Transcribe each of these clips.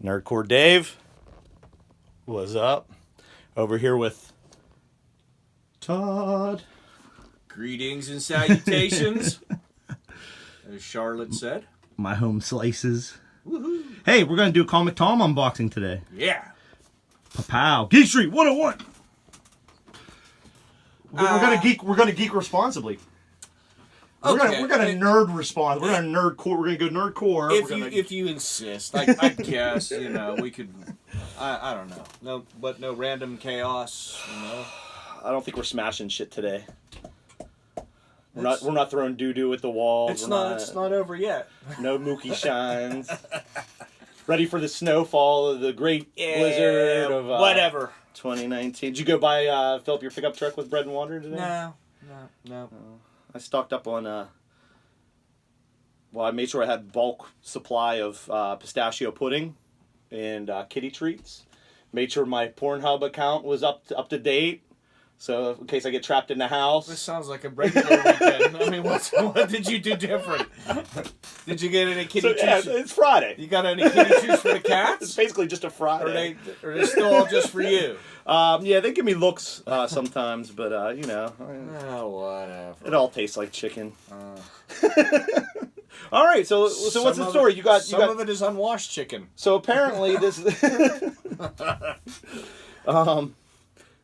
NERDCORE Dave. What's up? Over here with Taad. Greetings and salutations, as Charlotte said. My home slices. Woohoo! Hey, we're going to do a Comic Tom unboxing today. Yeah. Pow. Geekstreet101. We're gonna geek responsibly. We're gonna nerd respond. We're gonna nerdcore. We're gonna go nerdcore. If you insist, I guess we could. I don't know. No random chaos. I don't think we're smashing shit today. We're not throwing doo doo at the wall. It's not over yet. No Mookie shines. Ready for the snowfall of the great blizzard of whatever 2019. Did you go fill up your pickup truck with bread and water today? No. I stocked up on, I made sure I had bulk supply of pistachio pudding and kitty treats. Made sure my Pornhub account was up to date, so in case I get trapped in the house. This sounds like a regular weekend. I mean, what did you do different? Did you get any kitty treats? Yeah, it's Friday. You got any kitty treats for the cats? It's basically just a Friday. Or are they still all just for you? Yeah, they give me looks sometimes, but whatever. It all tastes like chicken. All right, so what's the story? Some of it is unwashed chicken. So apparently this.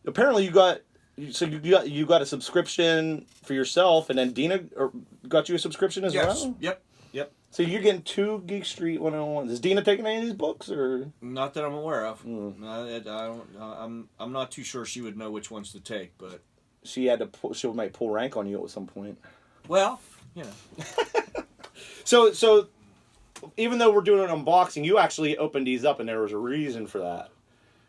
Apparently you got a subscription for yourself, and then Dina got you a subscription as well. Yep. So you're getting 2 Geekstreet101. Is Dina taking any of these books, or not that I'm aware of? I don't. I'm not too sure she would know which ones to take, but she might pull rank on you at some point. Well, So even though we're doing an unboxing, you actually opened these up, and there was a reason for that.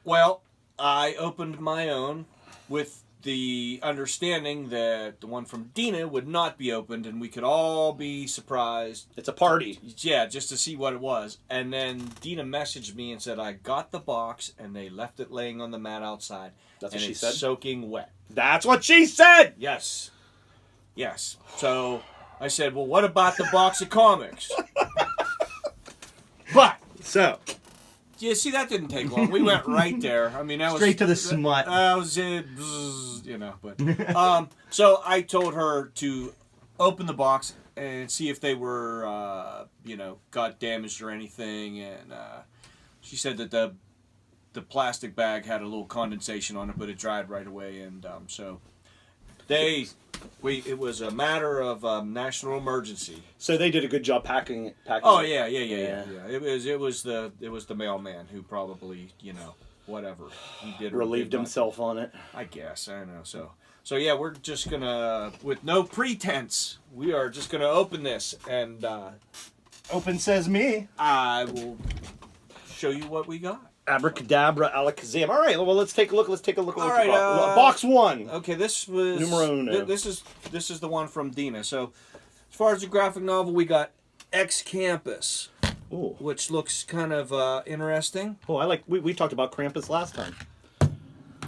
Well, I opened my own with the understanding that the one from Dina would not be opened, and we could all be surprised. It's a party. Yeah, just to see what it was. And then Dina messaged me and said, I got the box, and they left it laying on the mat outside. That's what she it's said? Soaking wet. That's what she said! Yes. So I said, well, what about the box of comics? Yeah, see, that didn't take long. We went right there. I mean, that was straight to the smut. That was it, But so I told her to open the box and see if they were, got damaged or anything. And she said that the plastic bag had a little condensation on it, but it dried right away. And so it was a matter of national emergency. So they did a good job packing. Oh yeah. It was the mailman who probably whatever he did relieved himself on it. I guess I don't know. So yeah, we're just gonna, with no pretense, we are just gonna open this, and open says me. I will show you what we got. Abracadabra, alakazam. All right, well, let's take a look. All right, box 1. Okay, this was numero uno. This is the one from Dina. So, as far as the graphic novel, we got X Campus, which looks kind of interesting. Oh, we talked about Krampus last time.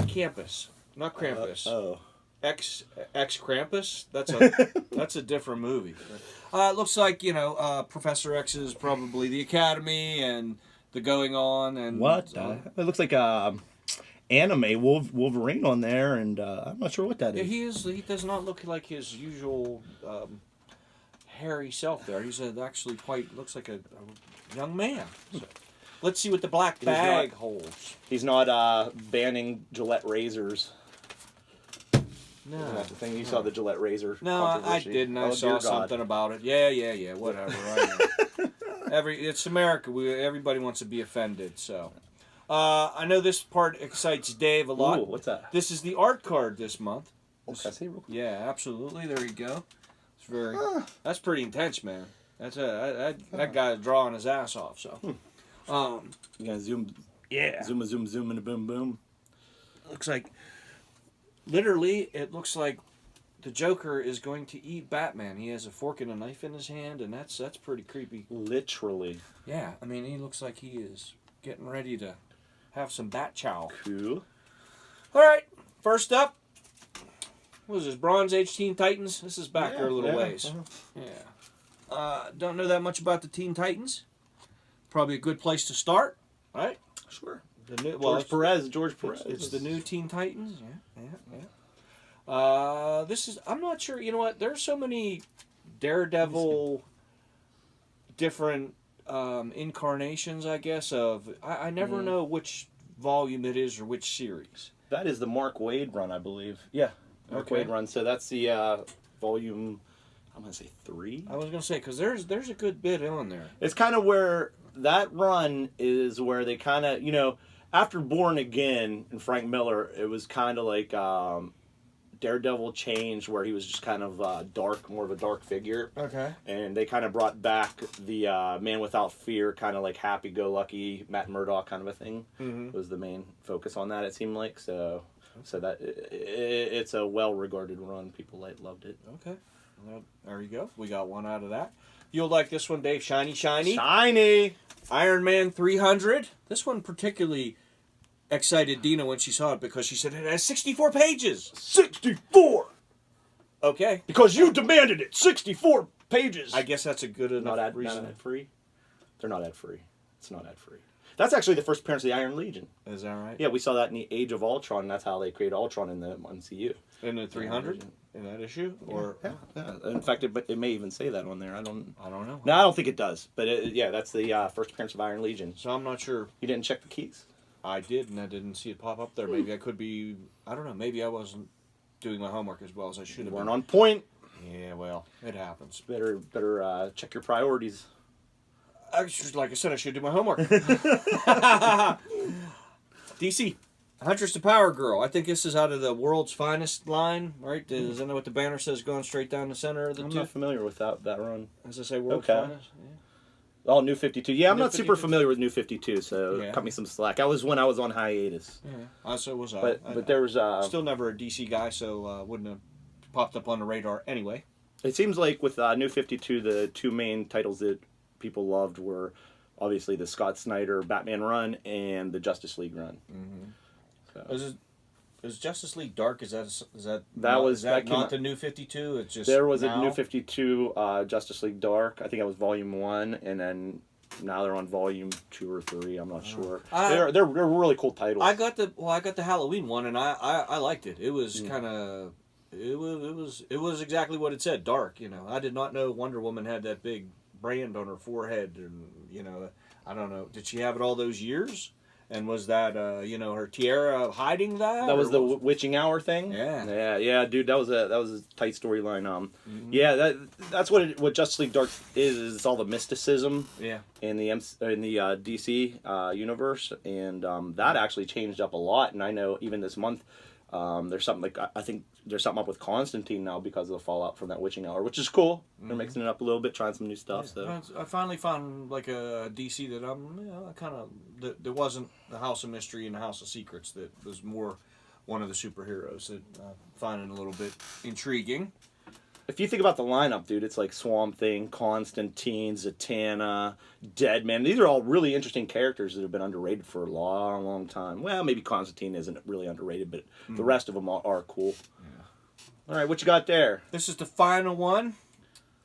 Campus, not Krampus. X Krampus. That's a different movie. It looks like Professor X is probably the Academy and the going on, and what? It looks like anime Wolverine on there, and I'm not sure what that is. He does not look like his usual hairy self there. He's actually looks like a young man. So, let's see what the black bag holds. He's not banning Gillette razors. No. That's the thing. You saw the Gillette razor. No, I didn't. I saw something about it. Yeah. Whatever. It's America. Everybody wants to be offended. So, I know this part excites Dave a lot. Ooh, what's that? This is the art card this month. Can I see real quick? Yeah, absolutely. There you go. It's that's pretty intense, man. That guy's drawing his ass off. So, you gonna zoom? Yeah. Zoom, and a boom, boom. Looks like. Literally, it looks like the Joker is going to eat Batman. He has a fork and a knife in his hand, and that's pretty creepy. Literally. Yeah, I mean, he looks like he is getting ready to have some bat chow. Cool. All right, first up, what is this, Bronze Age Teen Titans? This is back there a little ways. Yeah. Don't know that much about the Teen Titans. Probably a good place to start. right? Sure. The new, George Perez. It's the new Teen Titans. Yeah. This is. I'm not sure. You know what? There's so many Daredevil different incarnations. I guess of. I never know which volume it is or which series. That is the Mark Waid run, I believe. Yeah, Mark Waid run. So that's the volume. I'm gonna say 3. I was gonna say because there's a good bit on there. It's kind of where that run is where they kind of after Born Again and Frank Miller, it was kind of like Daredevil changed where he was just kind of dark, more of a dark figure. Okay. And they kind of brought back the Man Without Fear, kind of like happy-go-lucky Matt Murdock kind of a thing. Mm-hmm. Was the main focus on that, it seemed like. So that it's a well-regarded run. People loved it. Okay. Well, there you go. We got one out of that. You'll like this one, Dave. Shiny. Shiny! Iron Man 300. This one particularly excited Dina when she saw it because she said it has 64 pages. 64! Okay. Because you demanded it. 64 pages. I guess that's a good enough reason. Not ad-free? They're not ad-free. It's not ad-free. That's actually the first appearance of the Iron Legion. Is that right? Yeah, we saw that in the Age of Ultron. That's how they created Ultron in the MCU. In the 300? In that issue? Or yeah. In fact, it may even say that on there. I don't know. No, I don't think it does. But that's the first appearance of Iron Legion. So I'm not sure. You didn't check the keys? I did, and I didn't see it pop up there. Maybe I could be. I don't know. Maybe I wasn't doing my homework as well as I should have. Weren't on point. Yeah, well, it happens. Better check your priorities. Like I said, I should do my homework. DC, Huntress to Power Girl. I think this is out of the World's Finest line, right? Isn't that what the banner says going straight down the center of the I'm two? not familiar with that run. As I say, World's Finest? Yeah. Oh, New 52. Yeah, I'm New not 52. super familiar with New 52, so cut me some slack. That was when I was on hiatus. Yeah, so was I. But there was... still never a DC guy, so wouldn't have popped up on the radar anyway. It seems like with New 52, the two main titles that people loved were obviously the Scott Snyder Batman run and the Justice League run. Mm-hmm. So. Is Justice League Dark? Is that not the New 52? It's just there was now? a New 52 Justice League Dark. I think that was Volume 1, and then now they're on Volume 2 or 3. I'm not sure. They're really cool titles. I got the Halloween one, and I liked it. It was kind of it was exactly what it said, dark. I did not know Wonder Woman had that big brand on her forehead, and I don't know. Did she have it all those years? And was that, her tiara hiding that? That was the witching hour thing. Yeah, dude. That was a tight storyline. Yeah, that's what Justice League Dark is. It's all the mysticism. Yeah. In the DC universe, and that actually changed up a lot. And I know even this month, there's something I think there's something up with Constantine now because of the fallout from that witching hour, which is cool. They're mixing it up a little bit, trying some new stuff. Yeah. So I finally found like a DC that there wasn't the House of Mystery and the House of Secrets, that was more one of the superheroes that I'm finding a little bit intriguing. If you think about the lineup, dude, it's like Swamp Thing, Constantine, Zatanna, Deadman. These are all really interesting characters that have been underrated for a long, long time. Well, maybe Constantine isn't really underrated, but the rest of them are cool. Yeah. All right, what you got there? This is the final one,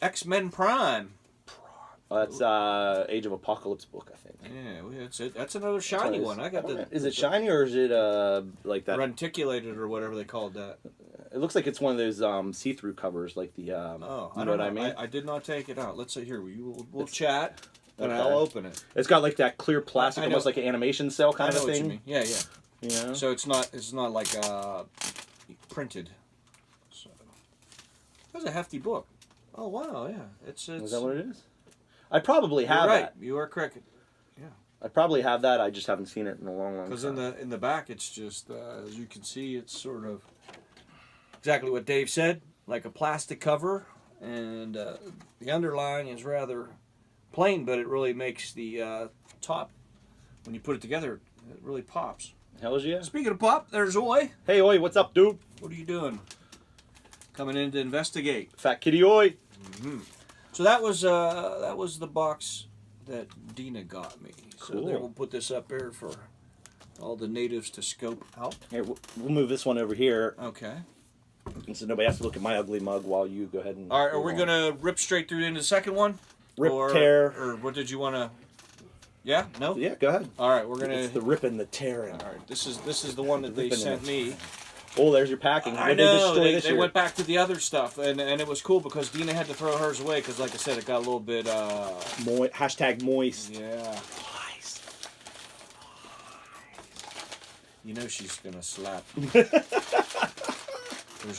X-Men Prime. That's Age of Apocalypse book, I think. Yeah, that's another shiny one. I got the. Is it shiny or is it like that? Reticulated or whatever they called that. It looks like it's one of those see-through covers, like the. You know what I mean? I did not take it out. Let's see here. We'll chat, and I'll open it. It's got like that clear plastic, almost like an animation cell kind of thing. What you mean. Yeah. Yeah. So it's not like printed. So that's a hefty book. Oh wow, yeah. It's. Is that what it is? I probably have that. You are correct. Yeah. I probably have that. I just haven't seen it in a long, long time. Because in the back, it's just as you can see, it's sort of exactly what Dave said, like a plastic cover, and the underline is rather plain, but it really makes the top, when you put it together, it really pops. Hells yeah. Speaking of pop, there's Oi. Hey Oi, what's up, dude? What are you doing? Coming in to investigate. Fat Kitty Oi. Mm-hmm. So that was the box that Dina got me. So cool. there, we'll put this up there for all the natives to scope out. Here, we'll move this one over here. Okay. And so nobody has to look at my ugly mug while you go ahead and... All right, are we going to rip straight through into the second one? Tear. Or what did you want to... Yeah? No? Yeah, go ahead. All right, we're going It's the to... rip and the tearing. All right, this is the one that they Ripping sent and me. Oh, there's your packing. I What know, they destroy this they year? went back to the other stuff, and it was cool because Dina had to throw hers away because, like I said, it got a little bit... Hashtag moist. Yeah. You know she's going to slap. There's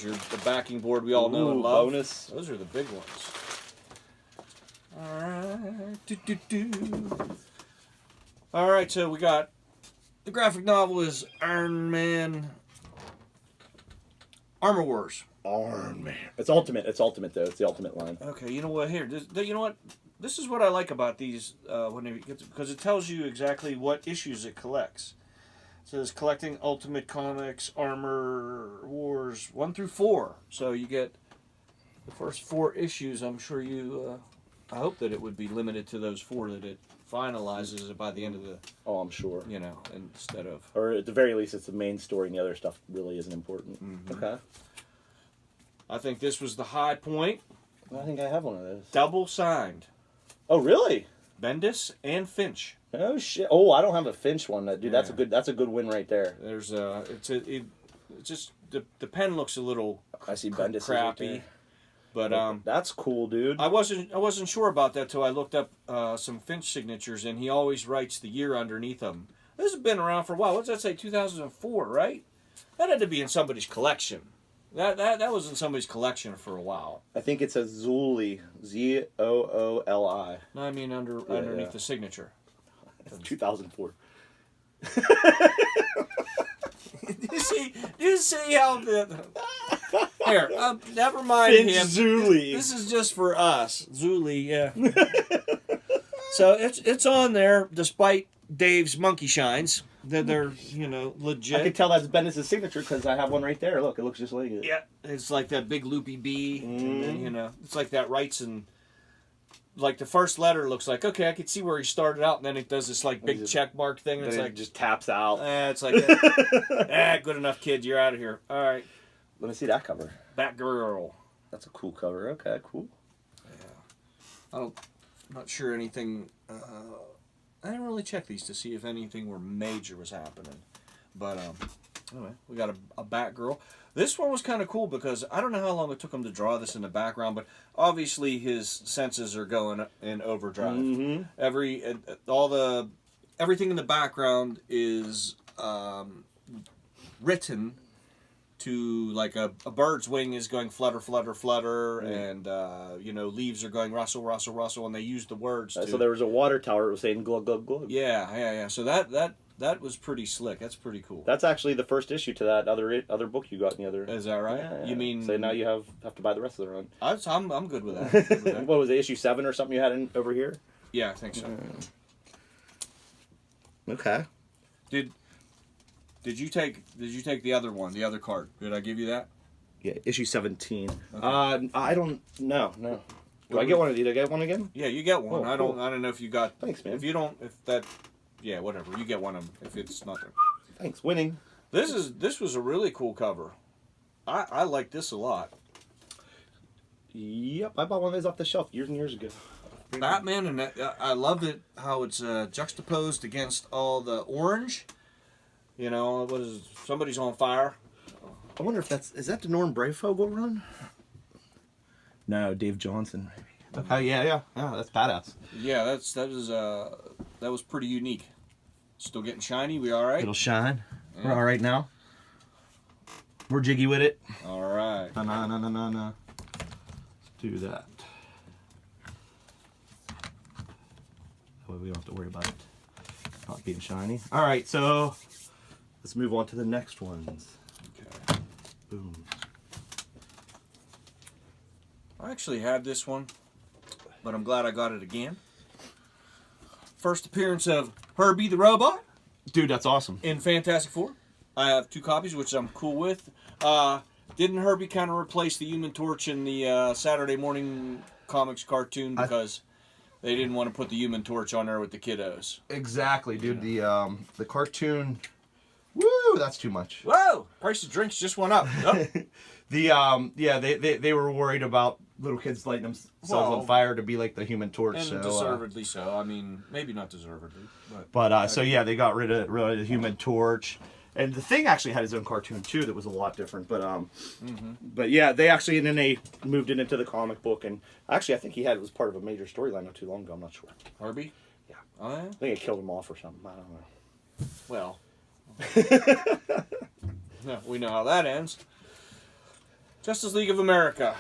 the backing board we all know and love. Bonus. Those are the big ones. Alright. Alright, so we got... The graphic novel is Iron Man... Armor Wars. Iron Man. It's ultimate. It's ultimate, though. It's the ultimate line. Okay, you know what? Here, you know what? This is what I like about these when it gets, because it tells you exactly what issues it collects. It says collecting Ultimate Comics Armor Wars 1 through 4. So you get the first 4 issues. I'm sure you. I hope that it would be limited to those 4 that it finalizes it by the end of the. Oh, I'm sure. You know, instead of. Or at the very least, it's the main story, and the other stuff really isn't important. Mm-hmm. Okay. I think this was the high point. I think I have one of those. Double signed. Oh, really? Bendis and Finch. Oh shit! Oh, I don't have a Finch one. Dude, Yeah. That's a good win right there. There's it's just the pen looks a little I see Bendis crappy, right but that's cool, dude. I wasn't sure about that till I looked up some Finch signatures, and he always writes the year underneath them. This has been around for a while. What does that say? 2004, right? That had to be in somebody's collection. That was in somebody's collection for a while. I think it says Zooli, Zooli. No, I mean underneath the signature. 2004. Do you see how the here? Never mind Finch him. Zooli. This is just for us, Zooli. Yeah. So it's on there despite Dave's monkey shines. That they're legit. I can tell that's Bendis' signature because I have one right there. Look, it looks just like it. Yeah, it's like that big loopy B, and then it's like that writes and like the first letter looks like okay, I could see where he started out, and then it does this like big check mark thing, and it's like just taps out. it's like good enough, kid. You're out of here. All right, Let me see that cover. Batgirl. That's a cool cover. Okay, cool. Yeah, I'm not sure anything. I didn't really check these to see if anything were major was happening, but anyway, we got a Batgirl. This one was kind of cool because I don't know how long it took him to draw this in the background, but obviously his senses are going in overdrive. Mm-hmm. Everything in the background is written to like a bird's wing is going flutter, flutter, flutter, and leaves are going rustle, rustle, rustle, and they use the words. So there was a water tower that was saying glug, glug, glug. Yeah. So that was pretty slick. That's pretty cool. That's actually the first issue to that other book you got in the other. Is that right? Yeah. You mean? So now you have to buy the rest of the run. I'm good with that. What was it, issue 7 or something you had over here? Yeah, I think so. Okay. Did you take the other one, the other card? Did I give you that? Yeah, issue 17. Okay. I don't. No. Do I get one? Did I get one again? Yeah, you get one. Oh, I don't. cool. I don't know if you got. Thanks, man. If you don't, yeah, whatever. You get one of them if it's not there. Thanks, winning. This was a really cool cover. I like this a lot. Yep, I bought one of those off the shelf years and years ago. Batman, and I love it how it's juxtaposed against all the orange. Somebody's on fire. I wonder if is that the Norm Brayfogle run? No, Dave Johnson. Maybe. Oh yeah, that's badass. Yeah, that was pretty unique. Still getting shiny. We all right? It'll shine. Yeah. We're all right now. We're jiggy with it. All right. No. Let's do that. That way we don't have to worry about it not being shiny. All right, so let's move on to the next ones. Okay. Boom. I actually had this one, but I'm glad I got it again. First appearance of Herbie the Robot. Dude, that's awesome. In Fantastic Four. I have 2 copies, which I'm cool with. Didn't Herbie kind of replace the Human Torch in the Saturday morning comics cartoon because they didn't want to put the Human Torch on there with the kiddos? Exactly, dude. Yeah. The cartoon. Woo, that's too much. Whoa! Price of drinks just went up. Oh. They were worried about little kids lighting themselves Well, on fire to be like the Human Torch. And so, deservedly so. I mean, maybe not deservedly, but. But so yeah, they got rid of the Human Torch. And the Thing actually had his own cartoon too that was a lot different. But yeah, they actually, and then they moved it into the comic book. And actually, I think it was part of a major storyline not too long ago. I'm not sure. Harvey? Yeah. Oh, yeah? I think it killed him off or something. I don't know. Well. Yeah, we know how that ends. Justice League of America.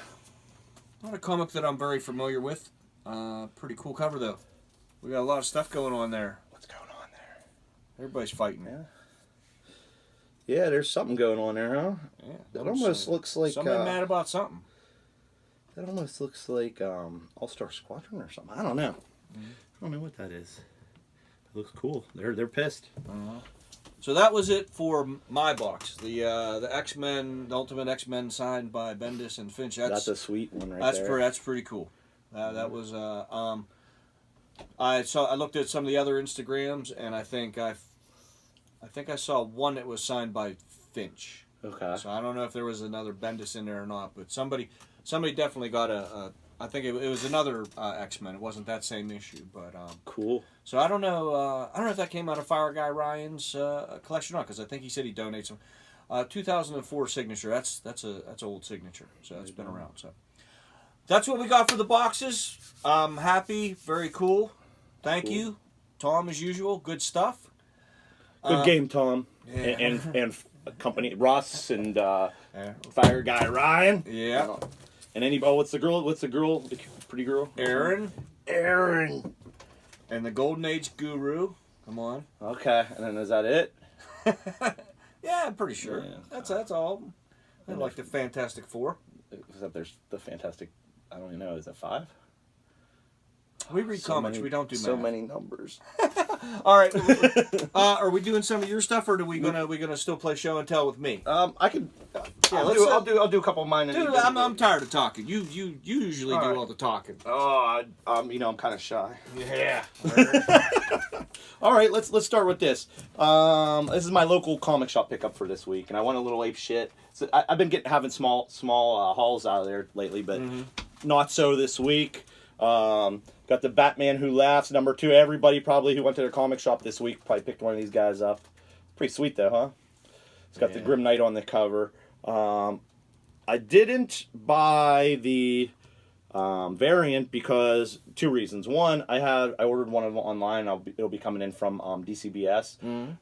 Not a comic that I'm very familiar with. Pretty cool cover, though. We got a lot of stuff going on there. What's going on there? Everybody's fighting. Yeah. Yeah, there's something going on there, huh? Yeah. That almost looks like... Somebody mad about something. That almost looks like All-Star Squadron or something. I don't know. I don't know what that is. It looks cool. They're pissed. So that was it for my box. The X-Men, the Ultimate X-Men signed by Bendis and Finch. That's a sweet one right there. That's pretty cool. That was I looked at some of the other Instagrams, and I think I saw one that was signed by Finch. Okay. So I don't know if there was another Bendis in there or not, but somebody definitely got I think it was another X-Men. It wasn't that same issue, but cool. So I don't know if that came out of Fire Guy Ryan's collection or not, because I think he said he donates them. 2004 signature. That's an old signature, so it's been around. So that's what we got for the boxes. Happy, very cool. Thank you, Tom, as usual. Good stuff. Good game, Tom. Yeah. And company Russ and Fire Guy Ryan. Yeah. And what's the girl? The pretty girl? Aaron. And the Golden Age Guru. Come on. Okay, and then is that it? Yeah, I'm pretty sure. Yeah. That's all. I like the Fantastic Four. Except there's the Fantastic. I don't even know. Is that 5? We read comics. We don't do math. So many numbers. All right. Are we doing some of your stuff, or we gonna still play show and tell with me? I could. I'll do a couple of mine. Dude, I'm tired of talking. You usually do all the talking. Oh, I'm kind of shy. Yeah. All right, let's start with this. This is my local comic shop pickup for this week, and I went a little ape shit. So I've been having small hauls out of there lately, but not so this week. Got the Batman Who Laughs #2. Everybody probably who went to their comic shop this week probably picked one of these guys up. Pretty sweet though, huh? It's got the Grim Knight on the cover. I didn't buy the variant because 2 reasons. One, I ordered one of them online. It'll be coming in from DCBS,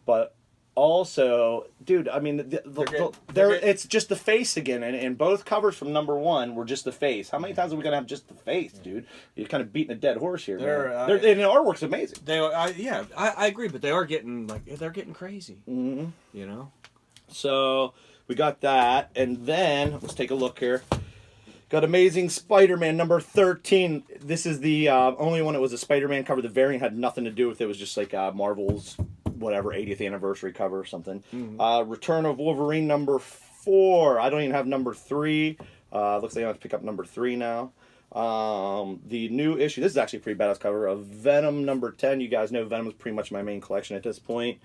but also, dude, I mean, it's just the face again, and both covers from #1 were just the face. How many times are we gonna have just the face, dude? You're kind of beating a dead horse here. And the artwork's amazing. I agree, but they are getting crazy. Mm-hmm. You know. So we got that, and then let's take a look here. Got Amazing Spider-Man #13. This is the only one that was a Spider-Man cover. The variant had nothing to do with it. It was just like Marvel's whatever 80th anniversary cover or something. Return of Wolverine #4. I don't even have #3. Looks like I have to pick up #3 now. The new issue. This is actually a pretty badass cover of Venom #10. You guys know Venom is pretty much my main collection at this point.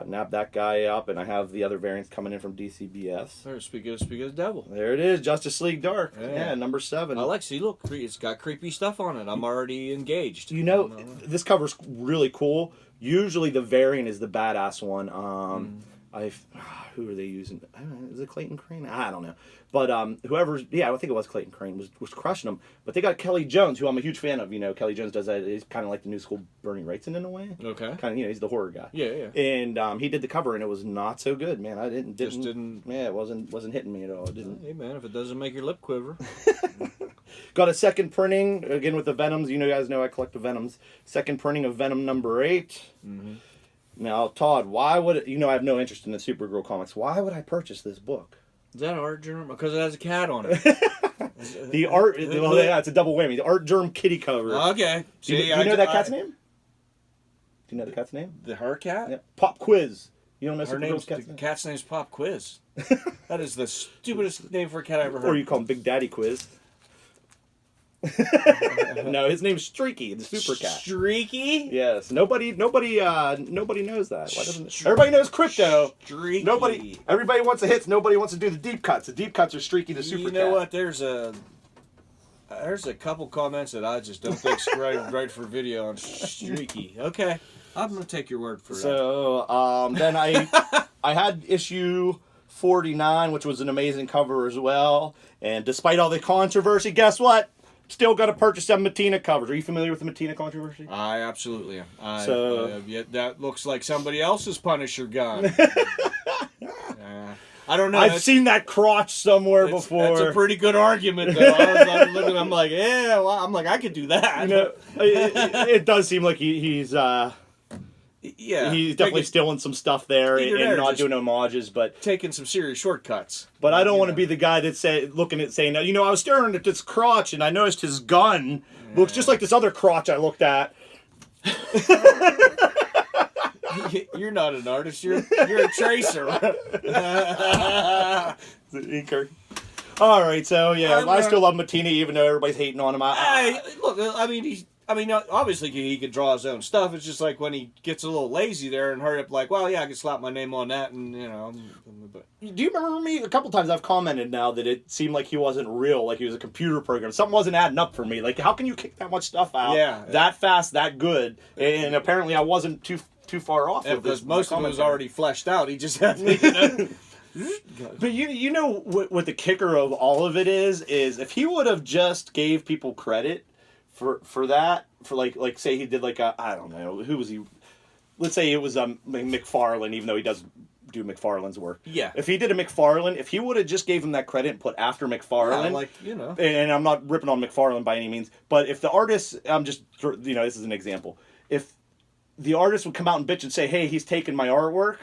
Nab that guy up, and I have the other variants coming in from DCBS. There, speak of the devil. There it is, Justice League Dark. Yeah, #7. I like. See, look, it's got creepy stuff on it. I'm already engaged. You know, this cover's really cool. Usually the variant is the badass one. Who are they using? I don't know, is it Clayton Crane? I don't know. But I think it was Clayton Crane, was crushing them. But they got Kelly Jones, who I'm a huge fan of. You know, Kelly Jones does that. He's kind of like the new school Bernie Wrightson in a way. Okay. Kind of, he's the horror guy. Yeah. And he did the cover, and it was not so good, man. I didn't. Yeah, it wasn't hitting me at all. It didn't. Hey, man, if it doesn't make your lip quiver. Got a second printing again with the Venoms. You guys know I collect the Venoms. Second printing of Venom #8. Now, Todd, why would I have no interest in the Supergirl comics? Why would I purchase this book? Is that art germ? Because it has a cat on it. The art, it's a double whammy. The art germ kitty cover. Okay. Do you know that cat's name? Do you know the cat's name? Her cat? Yeah. Pop Quiz. You don't know Supergirl's cat's name? The cat's name's Pop Quiz. That is the stupidest name for a cat I ever heard. Or you call him Big Daddy Quiz. No, his name's Streaky, the super cat. Streaky? Yes. Nobody knows that. Why doesn't everybody knows Crypto? Streaky. Everybody wants the hits. Nobody wants to do the deep cuts. The deep cuts are Streaky, the super cat. You know what? There's a There's a couple comments that I just don't think's right for video on Streaky. Okay, I'm gonna take your word for that. So then I had issue 49, which was an amazing cover as well. And despite all the controversy, guess what? Still got to purchase some Mattina covers. Are you familiar with the Mattina controversy? I absolutely am. That looks like somebody else's Punisher gun. I don't know. I've seen that crotch somewhere before. That's a pretty good argument, though. I was looking. I'm like, yeah. Well, I'm like, I could do that. You know, it does seem like he's definitely stealing some stuff there and not doing homages, but taking some serious shortcuts. But I don't want to be the guy that's saying, I was staring at this crotch and I noticed his gun looks just like this other crotch I looked at. You're not an artist. You're a tracer. The inker. All right, so yeah, I still love Mattina, even though everybody's hating on him. Look, I mean, obviously he could draw his own stuff. It's just like when he gets a little lazy there and hurry up, like, well, yeah, I can slap my name on that, and But. Do you remember me? A couple times I've commented now that it seemed like he wasn't real, like he was a computer program. Something wasn't adding up for me. Like, how can you kick that much stuff out that fast, that good? And apparently I wasn't too far off. Yeah, because most of it was already fleshed out. He just had to, But you know what the kicker of all of it is if he would have just gave people credit for that, for like say he did like I don't know, who was he? Let's say it was McFarlane, even though he does do McFarlane's work. Yeah. If he did a McFarlane, if he would have just gave him that credit and put after McFarlane, and I'm not ripping on McFarlane by any means, but if the artist, this is an example. If the artist would come out and bitch and say, "Hey, he's taking my artwork,"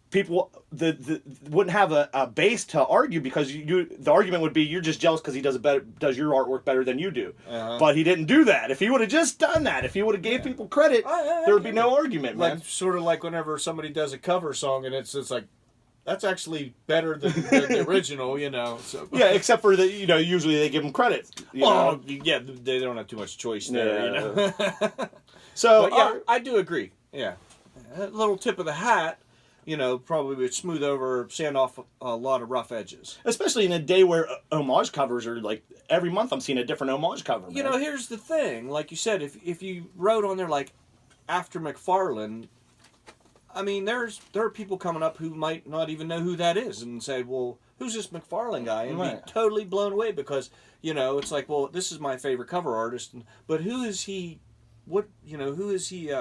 people wouldn't have a base to argue, because the argument would be you're just jealous because he does your artwork better than you do. But he didn't do that. If he would have just done that, if he would have gave people credit, there would be no argument, man. Like sort of like whenever somebody does a cover song and it's like, that's actually better than the original, So. Yeah, except for that, usually they give them credit. Yeah, they don't have too much choice there, So but yeah, I do agree. Yeah, a little tip of the hat. Probably would smooth over, sand off a lot of rough edges. Especially in a day where homage covers are like, every month I'm seeing a different homage cover. Man. Here's the thing. Like you said, if you wrote on there like, after McFarlane, I mean, there are people coming up who might not even know who that is and say, well, who's this McFarlane guy? And be totally blown away because, it's like, well, this is my favorite cover artist. But who is he? Who is he?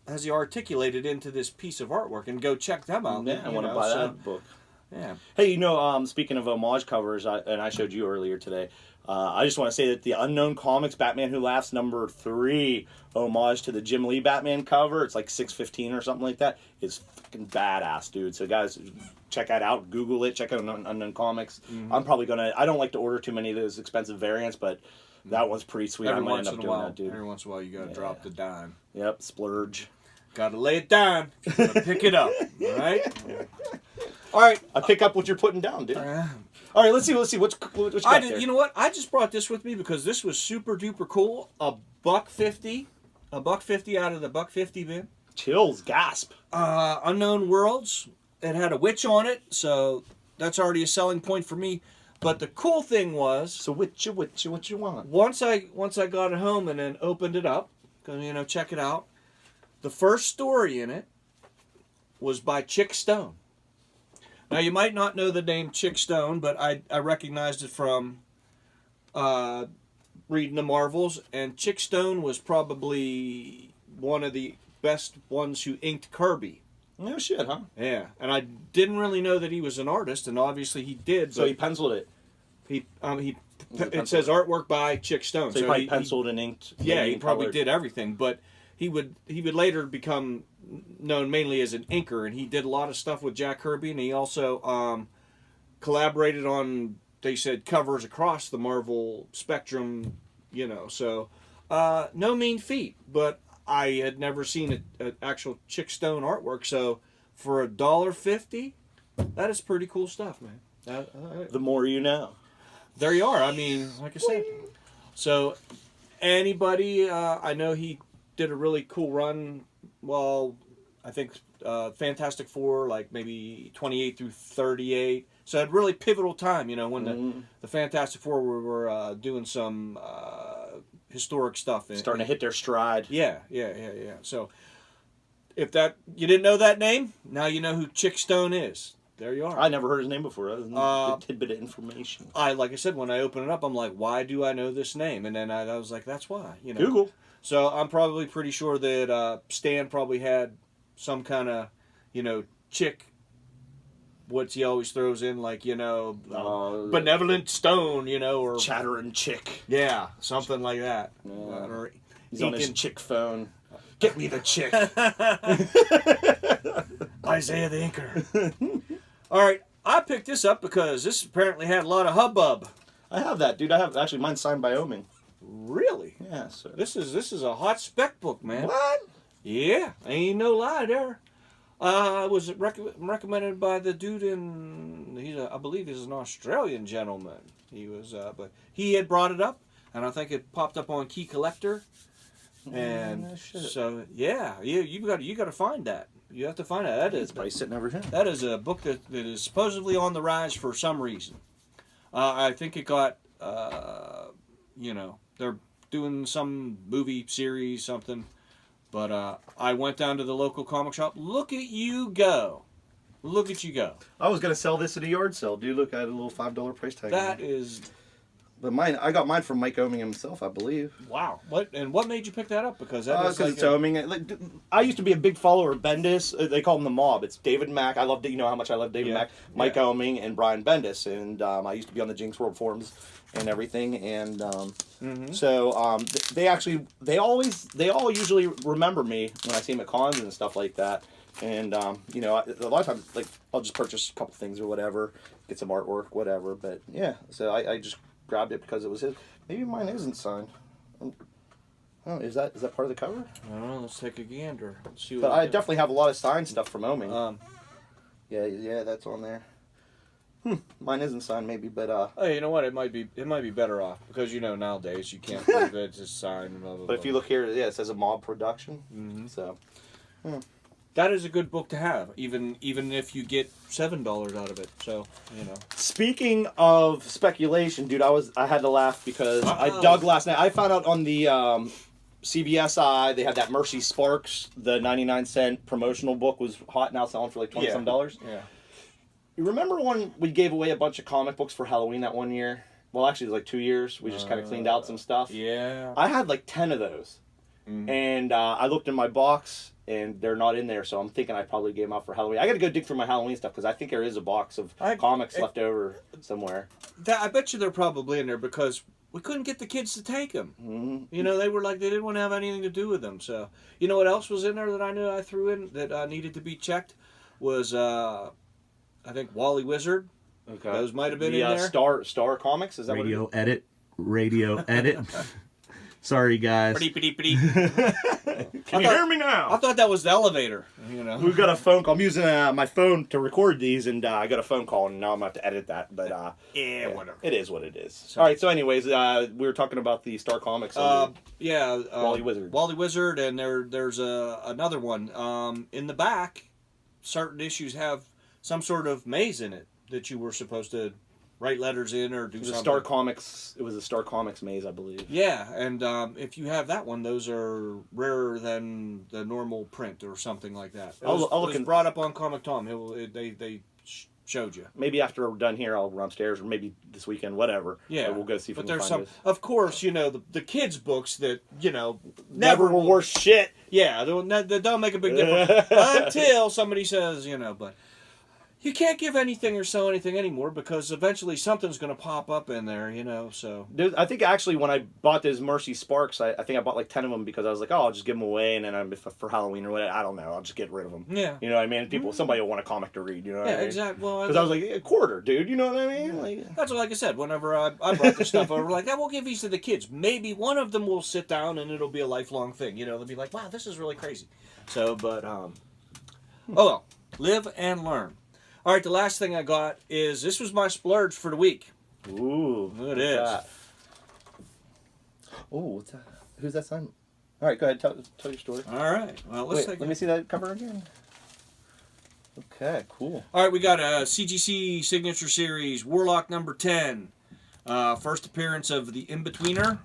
Has he articulated into this piece of artwork? And go check them out. Yeah, I want to buy that book. Yeah. Hey, speaking of homage covers, I showed you earlier today, I just want to say that the Unknown Comics Batman Who Laughs #3 homage to the Jim Lee Batman cover, it's like 615 or something like that, is fucking badass, dude. So guys, check that out. Google it. Check out Unknown Comics. Mm-hmm. I'm probably I don't like to order too many of those expensive variants, but that one's pretty sweet. I might end up doing that, dude. Every once in a while, you gotta drop the dime. Yep, splurge. Gotta lay it down. Gotta pick it up. All right. All right. I pick up what you're putting down, dude. All right. Let's see. What you got there? You know what? I just brought this with me because this was super duper cool. $1.50 out of the $1.50 bin. Chills, gasp. Unknown Worlds. It had a witch on it, so that's already a selling point for me. But the cool thing was, so what you want? Once I got it home and then opened it up, check it out. The first story in it was by Chick Stone. Now, you might not know the name Chick Stone, but I recognized it from reading the Marvels. And Chick Stone was probably one of the best ones who inked Kirby. No shit, huh? Yeah, and I didn't really know that he was an artist, and obviously he did. So he penciled it. It says artwork by Chick Stone. So he probably penciled and inked. Yeah, he probably did everything, but he would later become known mainly as an inker, and he did a lot of stuff with Jack Kirby, and he also collaborated on, they said, covers across the Marvel spectrum, so no mean feat, but I had never seen an actual Chick Stone artwork, so for $1.50, that is pretty cool stuff, man. The more you know. There you are. I mean, like I said. So, anybody, I know he did a really cool run. Well, I think Fantastic Four, like maybe 28 through 38. So a really pivotal time, when the Fantastic Four were doing some historic stuff. Starting to hit their stride. Yeah. So if you didn't know that name, now you know who Chick Stone is. There you are. I never heard his name before. That was a tidbit of information. Like I said, when I open it up, I'm like, why do I know this name? And then I was like, that's why. Google. So I'm probably pretty sure that Stan probably had some kind of, chick. What's he always throws in, like, benevolent stone, or chattering chick. Yeah, something like that. Or he's on his chick phone. Get me the chick. Isaiah the Inker. All right, I picked this up because this apparently had a lot of hubbub. I have that, dude. I have actually mine's signed by Oming. Really? Yeah. So this is a hot spec book, man. What? Yeah, ain't no lie there. It was recommended by the dude I believe he's an Australian gentleman. He was, but he had brought it up, and I think it popped up on Key Collector. And so you got to find that. You have to find that. It's probably sitting over here. That is a book that is supposedly on the rise for some reason. I think it got they're doing some movie series something. But I went down to the local comic shop. Look at you go. Look at you go. I was going to sell this at a yard sale. Dude, look, I had a little $5 price tag. That is... But I got mine from Mike Oming himself, I believe. Wow. What made you pick that up? Because that is like it's Oming. Like, I used to be a big follower of Bendis. They call him the Mob. It's David Mack. I love how much I love David Mack. Mike Oming and Brian Bendis. And I used to be on the Jinx World forums and everything. And so they all usually remember me when I see them at cons and stuff like that. And a lot of times, like, I'll just purchase a couple things or whatever, get some artwork, whatever. But yeah, so I just grabbed it because it was his. Maybe mine isn't signed. Oh, is that part of the cover? I don't know. Let's take a gander. See what but I definitely have a lot of signed stuff from Oming. Yeah, that's on there. Mine isn't signed, maybe, but Hey, you know what? It might be better off because nowadays you can't prove it's just signed. Blah, blah, but if you look here, it says a Mob production. Mm-hmm. So. That is a good book to have, even if you get $7 out of it. So, Speaking of speculation, dude, I had to laugh because I dug last night. I found out on the CBSI they had that Mercy Sparks, the 99-cent promotional book was hot now, selling for like $20-some. Yeah. You remember when we gave away a bunch of comic books for Halloween that one year? Well, actually, it was like 2 years. We just kind of cleaned out some stuff. Yeah. I had like 10 of those, and I looked in my box. And they're not in there, so I'm thinking I probably gave them out for Halloween. I got to go dig through my Halloween stuff because I think there is a box of comics left over somewhere. I bet you they're probably in there because we couldn't get the kids to take them. Mm-hmm. They were like they didn't want to have anything to do with them. So you know what else was in there that I knew I threw in that needed to be checked was I think Wally Wizard. Okay, those might have been in there. Star Comics, is that Radio what it is? Radio edit. Sorry, guys. Can you hear me now? I thought that was the elevator. We've got a phone call. I'm using my phone to record these, and I got a phone call, and now I'm going to have to edit that. But whatever. It is what it is. So, all right, so anyways, we were talking about the Star Comics. Wally Wizard. Wally Wizard, and there's another one. In the back, certain issues have some sort of maze in it that you were supposed to write letters in or do something. It was a Star Comics maze, I believe. Yeah, and if you have that one, those are rarer than the normal print or something like that. It was brought up on Comic Tom. They showed you. Maybe after we're done here, I'll run upstairs, or maybe this weekend, whatever. Yeah, we'll go see if we can find it. Of course, the kids' books that never were worth shit. Yeah, they don't make a big difference until somebody says, but. You can't give anything or sell anything anymore because eventually something's going to pop up in there, so... Dude, I think actually when I bought those Mercy Sparks, I think I bought like 10 of them because I was like, I'll just give them away and then for Halloween or whatever, I don't know, I'll just get rid of them. Yeah. You know what I mean? Somebody will want a comic to read, you know what I mean? Yeah, exactly. Because I was like, a quarter, dude, you know what I mean? Yeah. Like, that's like I said, whenever I brought this stuff over, like, we'll give these to the kids. Maybe one of them will sit down and it'll be a lifelong thing, they'll be like, wow, this is really crazy. So, but, oh well, live and learn. All right, the last thing I got is, this was my splurge for the week. Ooh. It is. Oh, what's that? Who's that sign? All right, go ahead, tell your story. All right. Well, let me see that cover again. Okay, cool. All right, we got a CGC Signature Series, Warlock number 10. First appearance of the In-Betweener,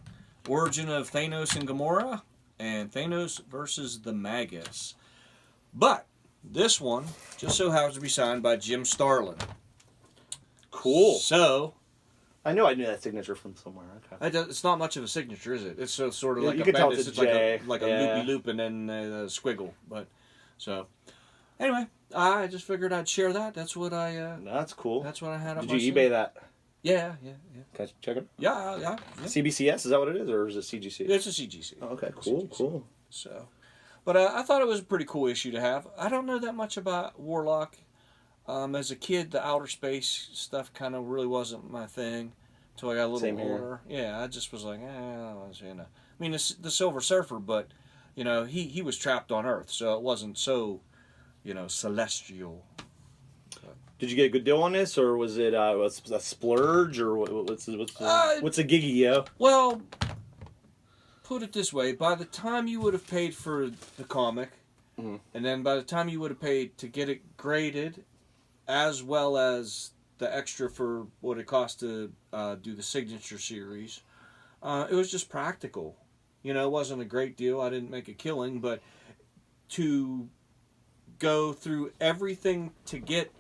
origin of Thanos and Gamora, and Thanos versus the Magus. But this one just so happens to be signed by Jim Starlin. Cool. So I knew that signature from somewhere. Okay. it's not much of a signature, is it? It's so, sort of like you a can tell bend. it's a like J. a loopy loop and then a squiggle. But so anyway, I just figured I'd share that. That's what I. That's cool. That's what I had. Did you eBay that? Yeah. Can I check it? Yeah. CBCS, is that what it is, or is it CGC? It's a CGC. Oh, okay, cool, CGC. cool. So, but I thought it was a pretty cool issue to have. I don't know that much about Warlock. As a kid, the outer space stuff kind of really wasn't my thing until I got a little Same here. older. Yeah, I just was like, I mean, the Silver Surfer, but he was trapped on Earth, so it wasn't so, celestial. Did you get a good deal on this, or was it a splurge, or what's the giggy, yo? Well, put it this way: by the time you would have paid for the comic, Mhm. and then by the time you would have paid to get it graded, as well as the extra for what it cost to do the signature series, it was just practical. It wasn't a great deal. I didn't make a killing, but to go through everything to get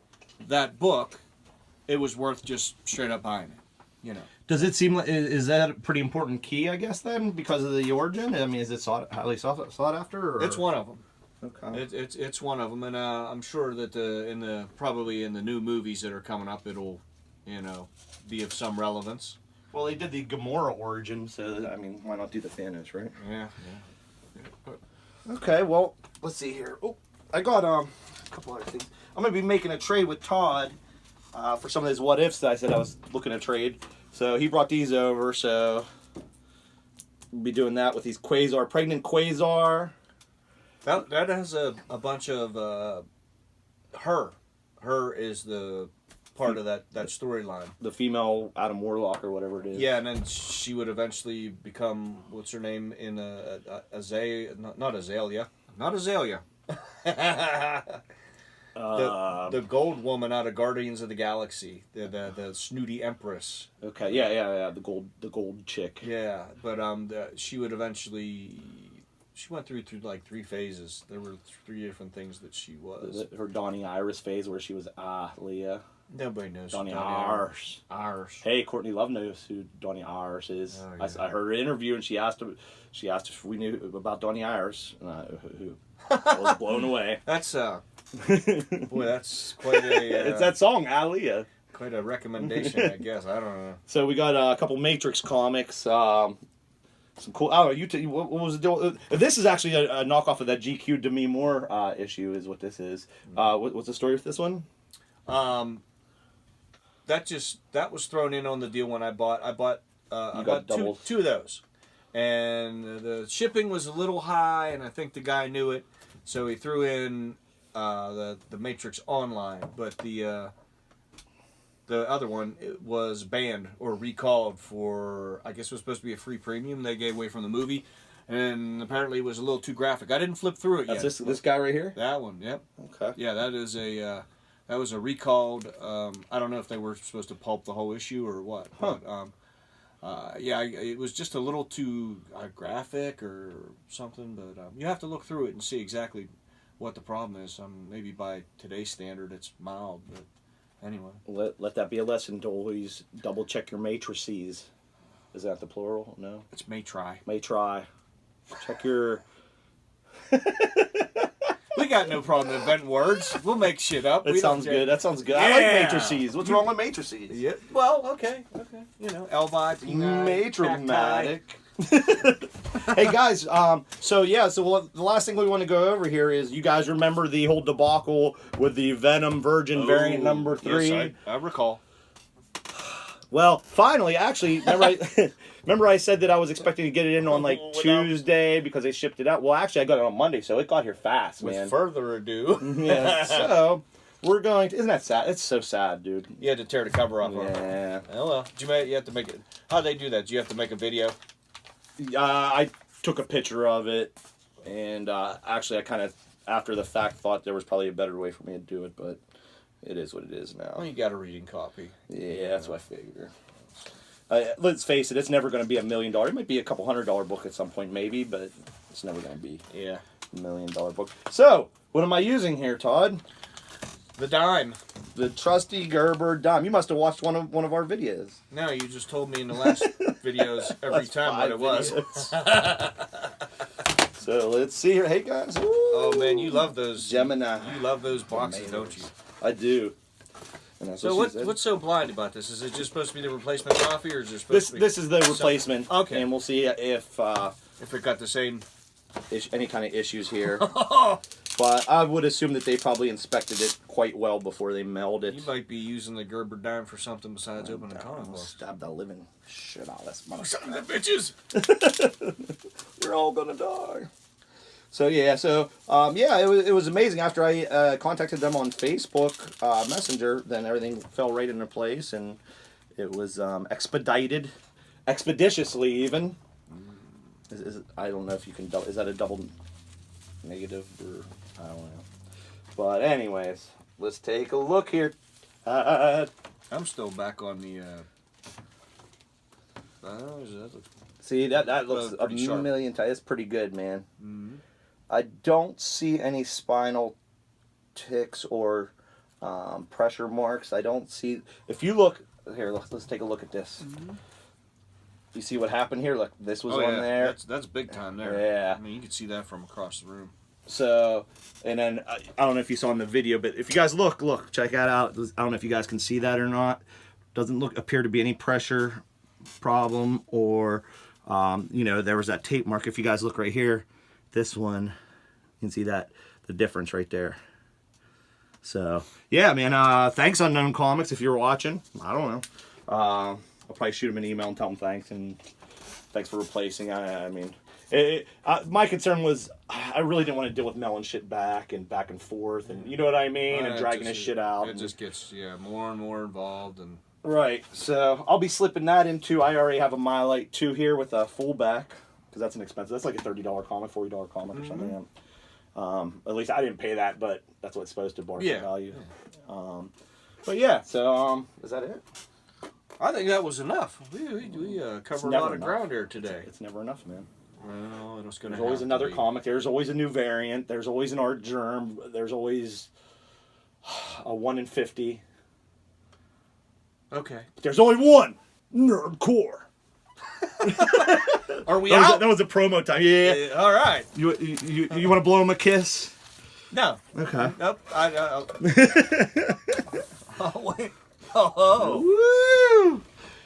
that book, it was worth just straight up buying it. Does it seem like, is that a pretty important key, I guess, then, because of the origin? I mean, is it highly sought after? Or? It's one of them. Okay. It's one of them, and I'm sure that probably in the new movies that are coming up, it'll be of some relevance. Well, they did the Gamora origin, so I mean, why not do the Thanos, right? Yeah. Okay, well, let's see here. Oh, I got a couple other things. I'm gonna be making a trade with Taad for some of his what ifs that I said I was looking to trade. So he brought these over, so we'll be doing that with these pregnant Quasar. That has a bunch of her. Her is the part of that storyline. The female Adam Warlock or whatever it is. Yeah, and then she would eventually become, what's her name in Azalea? Not Azalea. Not Azalea. The gold woman out of Guardians of the Galaxy, the snooty Empress. Okay, yeah. The gold chick. Yeah, but she would eventually. She went through like 3 phases. There were 3 different things that she was. Her Donnie Iris phase where she was Leah. Nobody knows. Donnie Iris. Hey, Courtney Love knows who Donnie Iris is. Oh, yeah. I heard her interview and she asked if we knew about Donnie Iris, and I was blown away. That's boy, that's quite a. It's that song, Aaliyah. Quite a recommendation, I guess. I don't know. So we got a couple Matrix comics. Some cool. Oh, what was the deal? This is actually a knockoff of that GQ Demi Moore issue. Is what this is. What's the story with this one? That was thrown in on the deal when I bought two of those, and the shipping was a little high, and I think the guy knew it, so he threw in the Matrix Online, but the other one was banned or recalled for, I guess it was supposed to be a free premium they gave away from the movie, and apparently it was a little too graphic. I didn't flip through it yet. That's this guy right here? That one, yep. Okay. Yeah, that was a recalled. I don't know if they were supposed to pulp the whole issue or what. Huh. But, it was just a little too graphic or something. But you have to look through it and see exactly what the problem is. Maybe by today's standard, it's mild. But anyway. Let that be a lesson to always double check your matrices. Is that the plural? No. It's may try. May try. Check your. We got no problem inventing words. We'll make shit up. That sounds good. That sounds good. I like matrices. What's wrong with matrices? Yeah. Well, okay. Elvi, Matromatic. Hey guys, so the last thing we want to go over here is, you guys remember the whole debacle with the Venom Virgin variant number 3? Yes, I recall. Well, finally, actually, remember I said that I was expecting to get it in on like Tuesday because they shipped it out. Well, actually, I got it on Monday, so it got here fast, man. With further ado. Yeah, so we're going to... Isn't that sad? It's so sad, dude. You had to tear the cover off. Yeah. Oh, well. You have to make it... How'd they do that? Do you have to make a video? I took a picture of it, and actually I kind of after the fact, thought there was probably a better way for me to do it, but it is what it is now. Well, you got a reading copy. Yeah, that's what I figure. Let's face it, it's never going to be $1 million. It might be a couple $100 book at some point, maybe, but it's never going to be Yeah. $1 million book. So, what am I using here, Todd? The dime. The trusty Gerber dime. You must have watched one of our videos. No, you just told me in the last videos every time what it was. So let's see here. Hey guys. Ooh. Oh man, you love those Gemini. You love those boxes, don't you? I do. And that's So what she said. what's so blind about this? Is it just supposed to be the replacement coffee, or is it supposed to be This is the replacement. Okay. And we'll see if it got the same? any kind of issues here. But I would assume that they probably inspected it quite well before they mailed it. You might be using the Gerber dime for something besides opening a comic book. Stab the living shit out of this Son motherfucker. of bitches! We're all gonna die. So yeah, it was amazing. After I contacted them on Facebook Messenger, then everything fell right into place, and it was expeditiously even. I don't know if you can double. Is that a double negative or I don't know. But anyways, let's take a look here. I'm still back on the. That looks See that looks a pretty sharp. million times. It's pretty good, man. Mm-hmm. I don't see any spinal ticks or pressure marks. I don't see. If you look here, let's take a look at this. Mm-hmm. You see what happened here? Look, this was on yeah. there. That's big time there. Yeah. I mean, you can see that from across the room. So, and then I don't know if you saw in the video, but if you guys look, check that out. I don't know if you guys can see that or not. Doesn't appear to be any pressure problem or, there was that tape mark. If you guys look right here, this one, you can see that the difference right there. So, yeah, man. Thanks, Unknown Comics, if you're watching. I don't know. I'll probably shoot them an email and tell them thanks and thanks for replacing. I mean, my concern was I really didn't want to deal with mailing shit back and forth, and you know what I mean, and dragging this shit out. It just gets more and more involved, and right. So I'll be slipping that into. I already have a Mylite 2 here with a fullback because that's an expensive. That's like a $30 comic, $40 comic or something. At least I didn't pay that, but that's what it's supposed to market value. But yeah, so is that it? I think that was enough. We covered a lot of ground here today. It's never enough, man. Well, it's gonna. There's always another comic. There's always a new variant. There's always an art germ. There's always a 1 in 50. Okay. But there's only one NERDCORE. Are we out? That was a promo time. Yeah. All right. You want to blow him a kiss? No. Okay. Nope. Oh wait. Oh. Woo!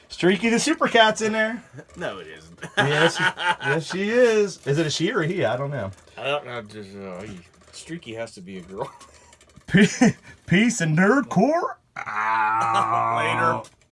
Streaky the Super Cat's in there. No, it isn't. Yes, she is. Is it a she or a he? I don't know. I don't know. Just Streaky has to be a girl. Peace and NERDCORE. Later.